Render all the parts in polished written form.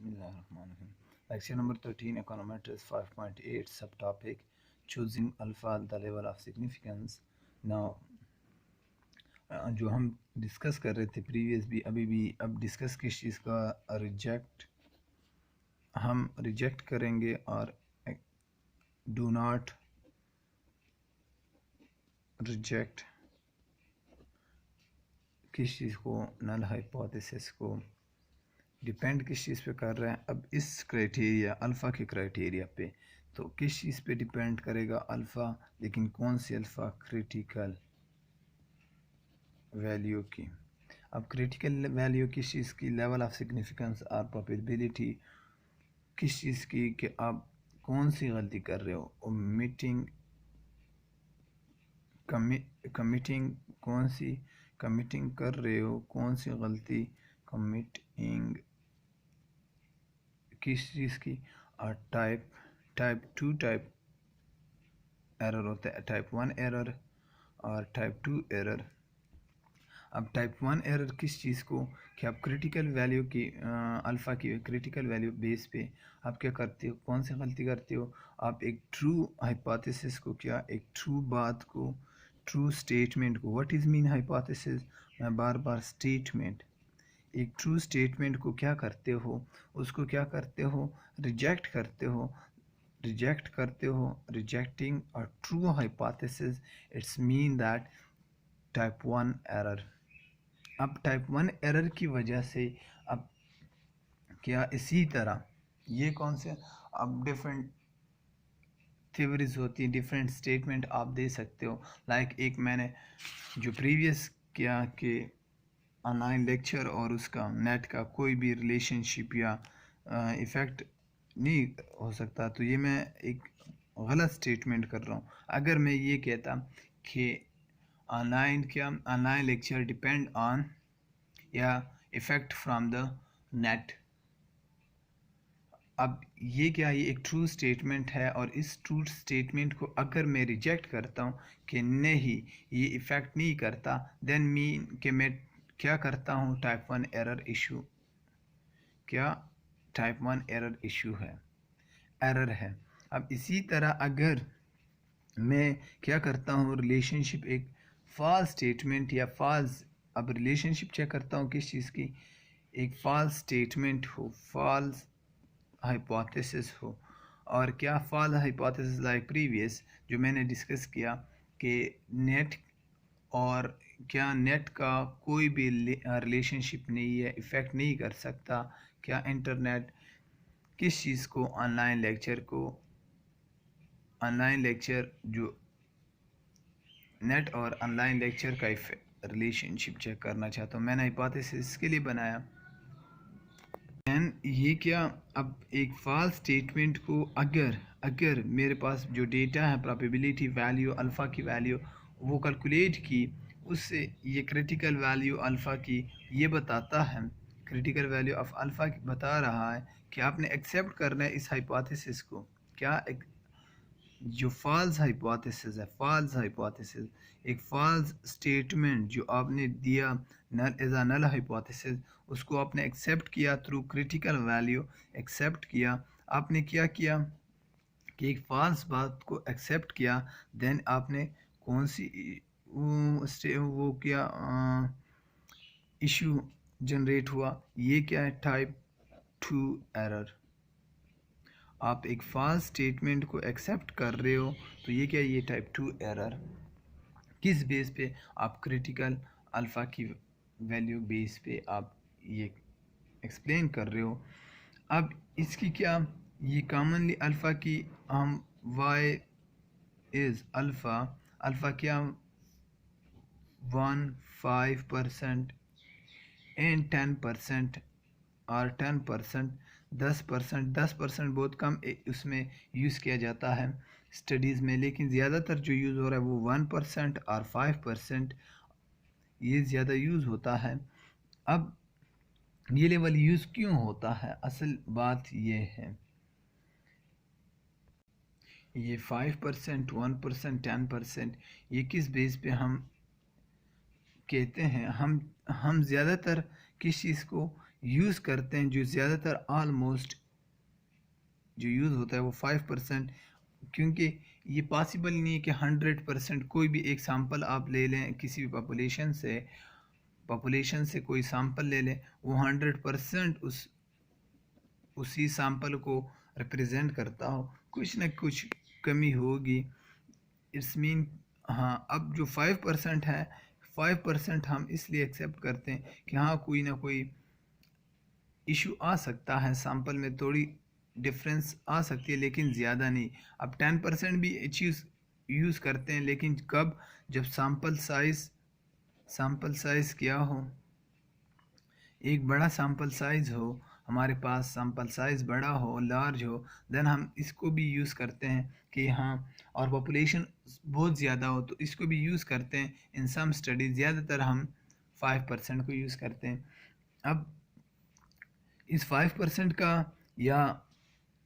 Bismillahirrahmanirrahim. Lecture number 13, Econometrics 5.8, subtopic choosing alpha, the level of significance. Now, जो हम discuss कर रहे थे प्रीवियस भी अभी भी अब डिस्कस किस चीज़ का हम रिजेक्ट करेंगे और डू नॉट रिजेक्ट किस चीज़ को, नल हाइपोथेसिस को डिपेंड किस चीज़ पे कर रहे हैं। अब इस क्राइटेरिया अल्फ़ा के क्राइटेरिया पे तो किस चीज़ पे डिपेंड करेगा अल्फ़ा, लेकिन कौन सी अल्फ़ा, क्रिटिकल वैल्यू की। अब क्रिटिकल वैल्यू किस चीज़ की, लेवल ऑफ सिग्निफिकेंस और प्रोबेबिलिटी किस चीज़ की कि आप कौन सी गलती कर रहे हो, ओमिटिंग कमिटिंग कौन सी कमिटिंग कर रहे हो, कौन सी गलती कमिटिंग किस चीज़ की। और टाइप 2 टाइप एरर होता है, टाइप 1 एरर और टाइप 2 एरर। अब टाइप 1 एरर किस चीज़ को कि आप क्रिटिकल वैल्यू की अल्फ़ा की क्रिटिकल वैल्यू बेस पे आप क्या करते हो, कौन सी गलती करते हो। आप एक ट्रू हाइपोथेसिस को, क्या एक ट्रू बात को, ट्रू स्टेटमेंट को, व्हाट इज़ मीन हाइपोथेसिस, मैं बार बार स्टेटमेंट, एक ट्रू स्टेटमेंट को क्या करते हो, उसको क्या करते हो, रिजेक्ट करते हो। Rejecting a true hypothesis, it's mean that type 1 error. अब टाइप 1 एरर की वजह से अब क्या, इसी तरह ये कौन से अब डिफरेंट थ्योरीज होती हैं, डिफरेंट स्टेटमेंट आप दे सकते हो। लाइक एक मैंने जो प्रीवियस किया कि ऑनलाइन लेक्चर और उसका नेट का कोई भी रिलेशनशिप या इफ़ेक्ट नहीं हो सकता, तो ये मैं एक गलत स्टेटमेंट कर रहा हूँ। अगर मैं ये कहता कि ऑनलाइन लेक्चर डिपेंड ऑन या इफ़ेक्ट फ्रॉम द नेट, अब ये क्या, ये एक ट्रू स्टेटमेंट है और इस ट्रू स्टेटमेंट को अगर मैं रिजेक्ट करता हूँ कि नहीं ये इफ़ेक्ट नहीं करता, देन मीन कि मैं क्या करता हूँ, टाइप 1 एरर इशू, क्या टाइप 1 एरर है। अब इसी तरह अगर मैं क्या करता हूँ, रिलेशनशिप एक फॉल्स स्टेटमेंट या फॉल्स, अब रिलेशनशिप चेक करता हूँ किस चीज़ की, एक फॉल्स स्टेटमेंट हो, फॉल्स हाइपोथेसिस हो। और क्या फॉल्स हाइपोथेसिस लाइक प्रीवियस जो मैंने डिस्कस किया कि नेट और क्या नेट का कोई भी रिलेशनशिप नहीं है, इफ़ेक्ट नहीं कर सकता। क्या इंटरनेट किस चीज़ को, ऑनलाइन लेक्चर जो नेट और ऑनलाइन लेक्चर का रिलेशनशिप चेक करना चाहता हूँ, मैंने हाइपोथेसिस के लिए बनाया। एंड ये क्या, अब एक फॉल्स स्टेटमेंट को अगर मेरे पास जो डेटा है, प्रोबेबिलिटी वैल्यू अल्फ़ा की वैल्यू वो कैलकुलेट की, उससे ये क्रिटिकल वैल्यू अल्फ़ा की ये बताता है, क्रिटिकल वैल्यू ऑफ अल्फ़ा बता रहा है कि आपने एक्सेप्ट करना है इस हाइपोथेसिस को। क्या एक जो फॉल्स हाइपोथेसिस है, फॉल्स हाइपोथेसिस एक फॉल्स स्टेटमेंट जो आपने दिया नल एज अ नल हाइपोथेसिस, उसको आपने एक्सेप्ट किया थ्रू क्रिटिकल वैल्यू, एक्सेप्ट किया। आपने क्या किया कि एक फॉल्स बात को एक्सेप्ट किया, देन आपने कौन सी वो क्या इशू जनरेट हुआ, ये क्या है, टाइप 2 एरर। आप एक फॉल्स स्टेटमेंट को एक्सेप्ट कर रहे हो तो ये क्या, ये टाइप 2 एरर। किस बेस पे, आप क्रिटिकल अल्फ़ा की वैल्यू बेस पे आप ये एक्सप्लेन कर रहे हो। अब इसकी क्या, ये कॉमनली अल्फ़ा की हम वाई इज़ अल्फ़ा क्या 1, 5% एंड 10% और 10%, 10% बहुत कम उसमें यूज़ किया जाता है स्टडीज़ में, लेकिन ज़्यादातर जो यूज़ हो रहा है वो 1% और 5% ये ज़्यादा यूज़ होता है। अब ये लेवल यूज़ क्यों होता है, असल बात ये है, ये 5%, 1%, 10% ये किस बेस पे हम कहते हैं, हम ज़्यादातर किस चीज़ को, यूज़ करते हैं, जो ज़्यादातर ऑलमोस्ट जो यूज़ होता है वो 5%, क्योंकि ये पॉसिबल नहीं है कि 100% कोई भी एक सैंपल आप ले लें किसी भी पॉपुलेशन से कोई सैंपल ले लें, वो 100% उसी सैंपल को रिप्रेजेंट करता हो, कुछ ना कुछ कमी होगी। इट्स मीन हाँ, अब जो 5% है, 5% हम इसलिए एक्सेप्ट करते हैं कि हाँ कोई ना कोई इशू आ सकता है, सैंपल में थोड़ी डिफरेंस आ सकती है, लेकिन ज़्यादा नहीं। अब 10% भी चीज़ यूज़ करते हैं, लेकिन कब, जब सैंपल साइज़ क्या हो, एक बड़ा सैंपल साइज़ हो, हमारे पास सैंपल साइज़ बड़ा हो, लार्ज हो, देन हम इसको भी यूज़ करते हैं कि हाँ, और पॉपुलेशन बहुत ज़्यादा हो तो इसको भी यूज़ करते हैं। इन सम स्टडीज़ ज़्यादातर हम 5% को यूज़ करते हैं। अब इस 5% का, या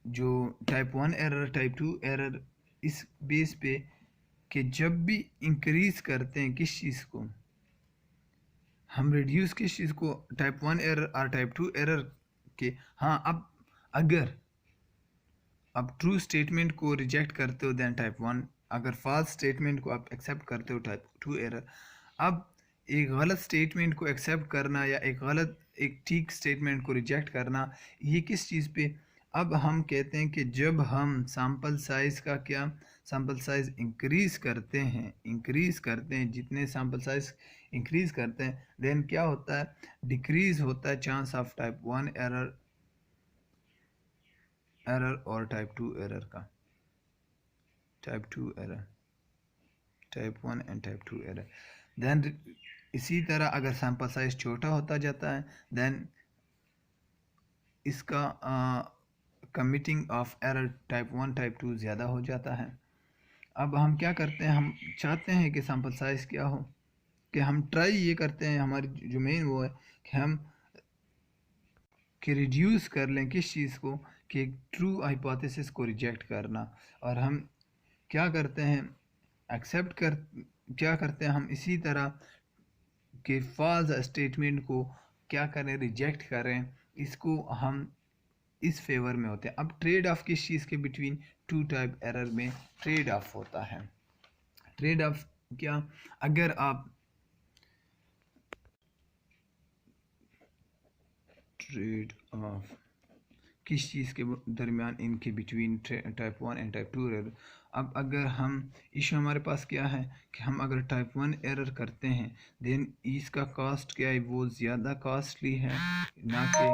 जो टाइप 1 एरर, टाइप 2 एरर, इस बेस पे कि जब भी इंक्रीज़ करते हैं किस चीज़ को, हम रिड्यूस किस चीज़ को, टाइप 1 एरर और टाइप 2 एरर के। हाँ, अब अगर आप ट्रू स्टेटमेंट को रिजेक्ट करते हो देन टाइप 1, अगर फॉल्स स्टेटमेंट को आप एक्सेप्ट करते हो टाइप 2 एरर। अब एक गलत स्टेटमेंट को एक्सेप्ट करना या एक ठीक स्टेटमेंट को रिजेक्ट करना, ये किस चीज़ पे, अब हम कहते हैं कि जब हम सैंपल साइज़ का क्या, सैंपल साइज़ इंक्रीज़ करते हैं, जितने सैंपल साइज़ इंक्रीज़ करते हैं, देन क्या होता है, डिक्रीज़ होता है चांस ऑफ टाइप 1 एरर और टाइप 2 एरर का, type 2 error, type 1 and type 2 error. Then इसी तरह अगर सैंपल साइज छोटा होता जाता है, देन इसका committing of error type 1 type 2 ज़्यादा हो जाता है। अब हम क्या करते हैं, हम चाहते हैं कि सैंपल साइज क्या हो, कि हम ट्राई ये करते हैं, हमारी जो मेन वो है कि हम कि रिड्यूस कर लें किस चीज़ को, कि ट्रू हाइपोथेसिस को रिजेक्ट करना। और हम क्या करते हैं, एक्सेप्ट कर क्या करते हैं, हम इसी तरह के फॉल्स स्टेटमेंट को क्या करें, रिजेक्ट करें, इसको हम इस फेवर में होते हैं। अब ट्रेड ऑफ किस चीज़ के बिटवीन, टू टाइप एरर में ट्रेड ऑफ होता है। ट्रेड ऑफ क्या, अगर आप ट्रेड ऑफ किस चीज़ के दरमियान, इनके between type 1 and type 2 error. अब अगर हम इशू हमारे पास क्या है कि हम अगर टाइप 1 एरर करते हैं, देन इसका कॉस्ट क्या है, वो ज़्यादा कॉस्टली है, ना कि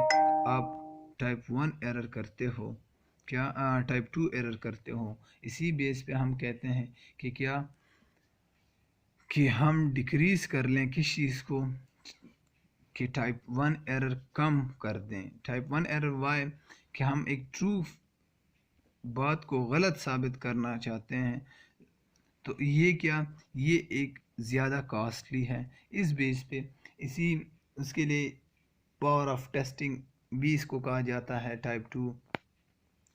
आप टाइप 1 एरर करते हो, क्या टाइप 2 एरर करते हो। इसी बेस पे हम कहते हैं कि क्या, कि हम डिक्रीज़ कर लें किस चीज़ को, कि टाइप 1 एरर कम कर दें। टाइप 1 एरर वाई, कि हम एक ट्रू बात को गलत साबित करना चाहते हैं, तो ये क्या, ये एक ज़्यादा कॉस्टली है। इस बेस पे इसी उसके लिए पावर ऑफ टेस्टिंग भी इसको कहा जाता है, टाइप 2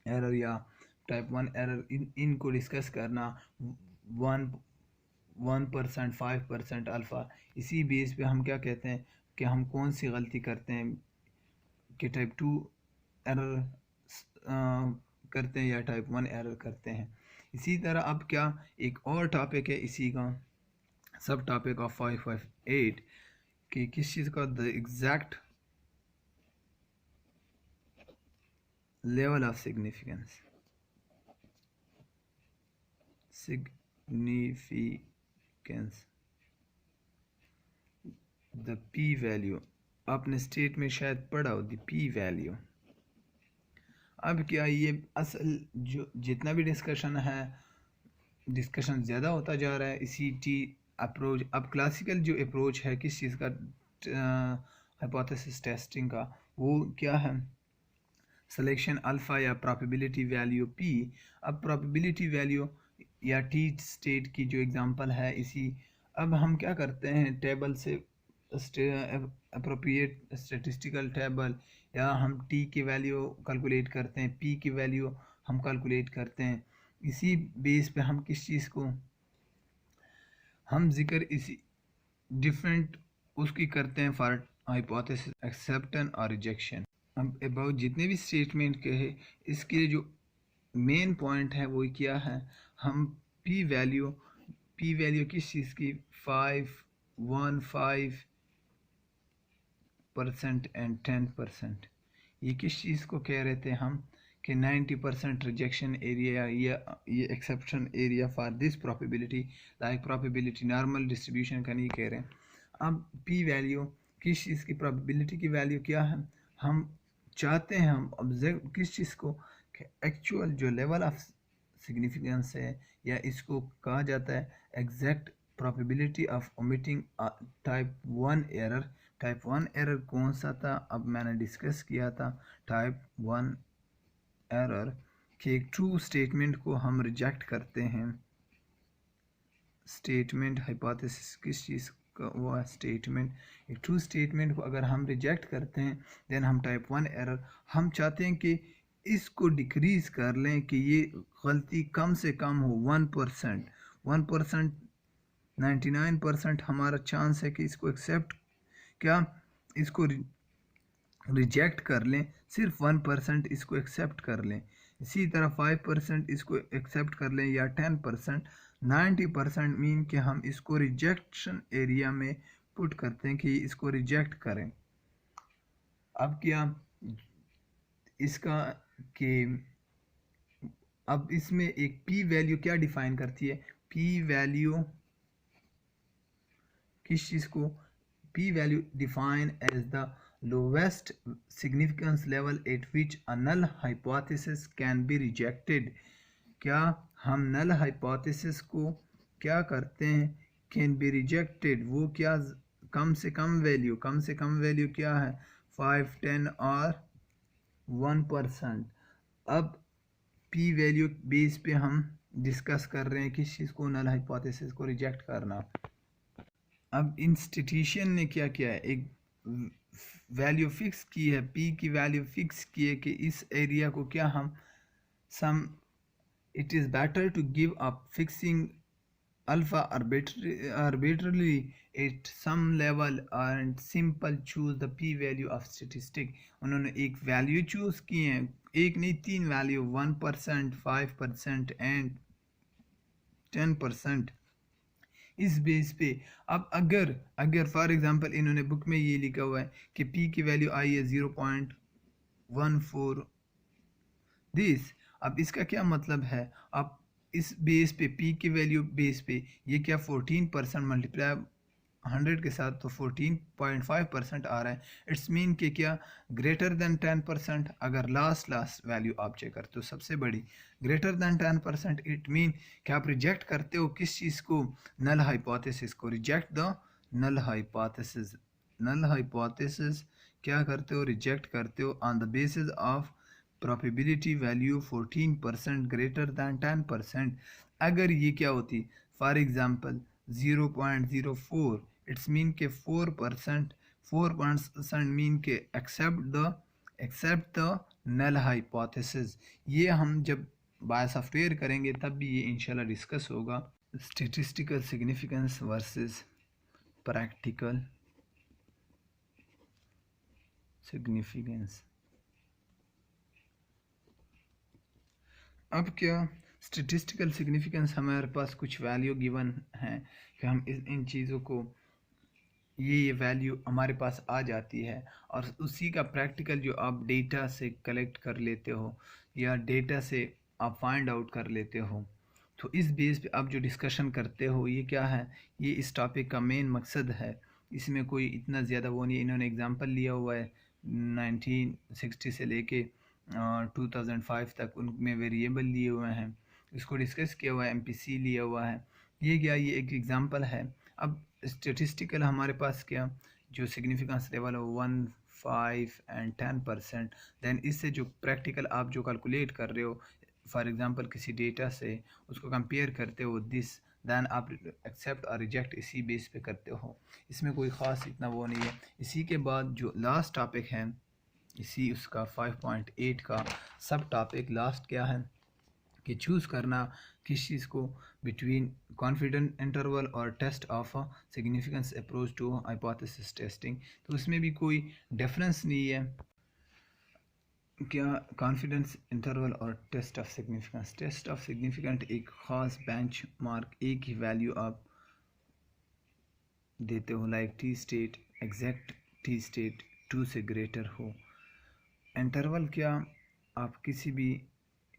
एरर या टाइप 1 एरर, इनको डिस्कस करना, 1% 5% अल्फ़ा। इसी बेस पे हम क्या कहते हैं कि हम कौन सी गलती करते हैं, कि टाइप 2 एरर करते हैं या टाइप 1 एरर करते हैं। इसी तरह अब क्या, एक और टॉपिक है इसी का, सब टॉपिक ऑफ 558, कि किस चीज़ का, the exact level of significance, the P value, आपने स्टेट में शायद पढ़ा हो, द पी वैल्यू। अब क्या, ये असल जो जितना भी डिस्कशन ज़्यादा होता जा रहा है इसी टी अप्रोच। अब क्लासिकल जो अप्रोच है किस चीज़ का, हाइपोथेसिस टेस्टिंग का, वो क्या है, सिलेक्शन अल्फ़ा या प्रोबेबिलिटी वैल्यू पी। अब प्रोबेबिलिटी वैल्यू या टी स्टेट की जो एग्जांपल है इसी, अब हम क्या करते हैं, टेबल से अप्रोप्रिएट स्टेटिस्टिकल टेबल, या हम टी की वैल्यू कैलकुलेट करते हैं, पी की वैल्यू हम कैलकुलेट करते हैं। इसी बेस पे हम किस चीज़ को, हम जिक्र इसी डिफरेंट उसकी करते हैं फॉर हाइपोथेसिस, एक्सेप्टेंस और रिजेक्शन। अब अबाउट जितने भी स्टेटमेंट के हैं, इसके जो मेन पॉइंट है वो क्या है, हम पी वैल्यू किस चीज़ की 5, 1, 5% एंड 10%, ये किस चीज़ को कह रहे थे हम कि 90% रिजेक्शन एरिया या ये exception area for this probability, like probability normal distribution का नहीं कह रहे हैं। अब पी वैल्यू किस चीज़ की, प्रोबेबिलिटी की वैल्यू क्या है, हम चाहते हैं हम ऑब्जर्व किस चीज़ को, एक्चुअल जो लेवल ऑफ सिग्निफिकेंस है, या इसको कहा जाता है exact probability of omitting type one error कौन सा था, अब मैंने डिस्कस किया था टाइप वन एरर कि एक ट्रू स्टेटमेंट को हम रिजेक्ट करते हैं। स्टेटमेंट हाइपोथेसिस किस चीज़ का वो है, स्टेटमेंट, एक ट्रू स्टेटमेंट को अगर हम रिजेक्ट करते हैं देन हम टाइप वन एरर, हम चाहते हैं कि इसको डिक्रीज कर लें कि ये गलती कम से कम हो 1%, 99% हमारा चांस है कि इसको एक्सेप्ट इसको रिजेक्ट कर लें, सिर्फ 1% इसको एक्सेप्ट कर लें, इसी तरह 5% इसको एक्सेप्ट कर लें या 10%, 90% मीन कि हम इसको रिजेक्शन एरिया में पुट करते हैं कि इसको रिजेक्ट करें। अब क्या इसका कि अब इसमें एक पी वैल्यू क्या डिफाइन करती है, पी वैल्यू किस चीज़ को, P value define as the lowest significance level at which a null hypothesis can be rejected. क्या हम नल हाइपोथेसिस को क्या करते हैं, कैन बी रिजेक्टेड, वो क्या कम से कम वैल्यू क्या है 5, 10 और 1%। अब पी वैल्यू बेस पे हम डिस्कस कर रहे हैं किस चीज़ को, नल हाइपोथेसिस को रिजेक्ट करना। अब इंस्टीट्यूशन ने क्या किया है, एक वैल्यू फिक्स की है, पी की वैल्यू फिक्स की है कि इस एरिया को क्या हम some it is better to give up fixing alpha arbitrarily at some level and simple choose the p value of statistic। उन्होंने एक वैल्यू चूज की है, एक नहीं 3 वैल्यू, 1%, 5% एंड 10%। इस बेस पे अब अगर फॉर एग्जांपल इन्होंने बुक में ये लिखा हुआ है कि p की वैल्यू आई है 0.14 दिस, अब इसका क्या मतलब है, अब इस बेस पे p की वैल्यू बेस पे ये क्या 14% मल्टीप्लाई 100 के साथ तो 14.5% आ रहा है, इट्स मीन कि क्या ग्रेटर देन 10%। अगर लास्ट वैल्यू आप चेक करते हो सबसे बड़ी ग्रेटर देन 10%, इट मीन कि आप रिजेक्ट करते हो किस चीज़ को, नल हाइपोथेसिस को, रिजेक्ट द नल हाइपोथेसिस क्या करते हो, रिजेक्ट करते हो on the basis of probability value 14% greater than 10%। अगर ये क्या होती, फॉर एग्जांपल 0.04, इट्स मीन के 4% मीन के एक्सेप्ट द नल हाइपोथेसिस। ये हम जब बाय सॉफ्टवेयर करेंगे तब भी ये इंशाल्लाह डिस्कस होगा। Statistical significance versus practical significance. अब क्या स्टैटिस्टिकल सिग्निफिकेंस, हमारे पास कुछ वैल्यू गिवन है कि हम इन चीज़ों को ये वैल्यू हमारे पास आ जाती है और उसी का प्रैक्टिकल जो आप डेटा से कलेक्ट कर लेते हो या डेटा से आप फाइंड आउट कर लेते हो, तो इस बेस पे आप जो डिस्कशन करते हो ये क्या है, ये इस टॉपिक का मेन मकसद है। इसमें कोई इतना ज़्यादा वो नहीं, इन्होंने एग्जांपल लिया हुआ है 1960 से लेके 2005 तक, उनमें वेरिएबल लिए हुए हैं, इसको डिस्कस किया हुआ है, MPC लिया हुआ है, ये क्या ये एक एग्जांपल है। अब स्टेटिस्टिकल हमारे पास क्या जो सिग्निफिकेंस लेवल है 1, 5 एंड 10%, देन इससे जो प्रैक्टिकल आप जो कैलकुलेट कर रहे हो फॉर एग्जांपल किसी डेटा से उसको कंपेयर करते हो दिस, दैन आप एक्सेप्ट और रिजेक्ट इसी बेस पे करते हो, इसमें कोई ख़ास इतना वो नहीं है। इसी के बाद जो लास्ट टॉपिक है इसी उसका 5.8 का सब टॉपिक लास्ट क्या है, कि चूज़ करना किस चीज़ को बिटवीन कॉन्फिडेंट इंटरवल और test of a significance approach to hypothesis testing. तो उसमें भी कोई डिफरेंस नहीं है। क्या कॉन्फिडेंस इंटरवल और test of significance, test of significant एक ख़ास बेंच मार्क, एक ही वैल्यू आप देते हो, like T state exact T state 2 से ग्रेटर हो। इंटरवल क्या, आप किसी भी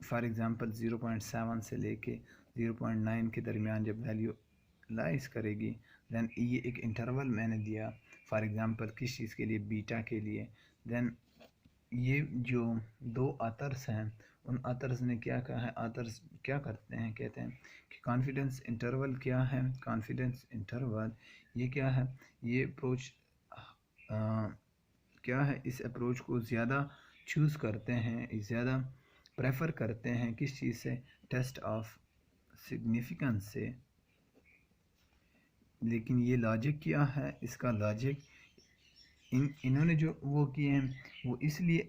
फॉर एग्ज़ाम्पल 0.7 से लेके 0.9 के दरमियान जब वैल्यू लाइज करेगी, दैन ये एक इंटरवल मैंने दिया फॉर एग्ज़ाम्पल किस चीज़ के लिए, बीटा के लिए। दैन ये जो दो आथर्स हैं, उन आथर्स ने क्या कहा है, आथर्स क्या करते हैं, कहते हैं कि कॉन्फिडेंस इंटरवल क्या है, कॉन्फिडेंस इंटरवल ये क्या है, ये अप्रोच क्या है, इस अप्रोच को ज़्यादा चूज़ करते हैं, ज़्यादा प्रेफर करते हैं किस चीज़ से, टेस्ट ऑफ सिग्निफिकेंस से। लेकिन ये लॉजिक क्या है, इसका लॉजिक इन्होंने जो वो किए हैं वो इसलिए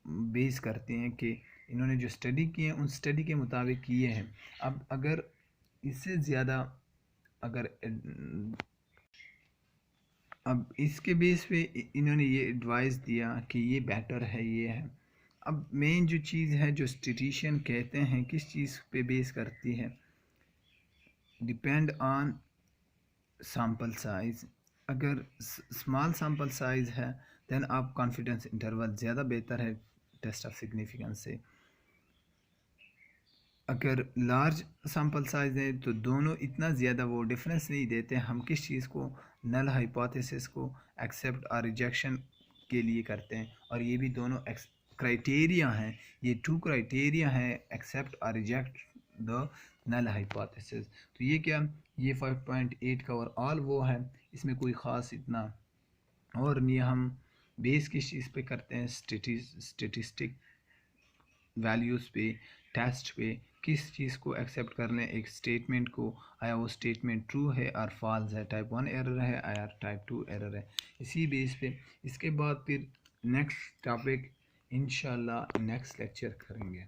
बेस करते हैं कि इन्होंने जो स्टडी किए हैं उन स्टडी के मुताबिक किए हैं। अब अगर इससे ज़्यादा अगर अब इसके बेस पे इन्होंने ये एडवाइस दिया कि ये बेटर है, ये है। अब मेन जो चीज़ है जो स्टेटिशियन कहते हैं किस चीज़ पे बेस करती है, डिपेंड ऑन सैम्पल साइज़। अगर स्मॉल सैम्पल साइज़ है दैन आप कॉन्फिडेंस इंटरवल ज़्यादा बेहतर है टेस्ट ऑफ सिग्निफिकेंस से। अगर लार्ज सैम्पल साइज़ है तो दोनों इतना ज़्यादा वो डिफरेंस नहीं देते, हम किस चीज़ को नल हाइपोथेसिस को एक्सेप्ट और रिजेक्शन के लिए करते हैं। और ये भी दोनों क्राइटेरिया हैं, ये 2 क्राइटेरिया हैं एक्सेप्ट और रिजेक्ट द नल हाइपोथेसिस। तो ये क्या, ये 5.8 का और ऑल वो है, इसमें कोई ख़ास इतना और नहीं। हम बेस किस चीज़ पे करते हैं, स्टेटिस्टिक वैल्यूज़ पे, टेस्ट पे, किस चीज़ को एक्सेप्ट कर लें एक स्टेटमेंट को, आया वो स्टेटमेंट ट्रू है और फॉल्स है, टाइप 1 एरर है या टाइप 2 एरर है, इसी बेस पे। इसके बाद फिर नेक्स्ट टॉपिक इंशाल्लाह नेक्स्ट लेक्चर करेंगे।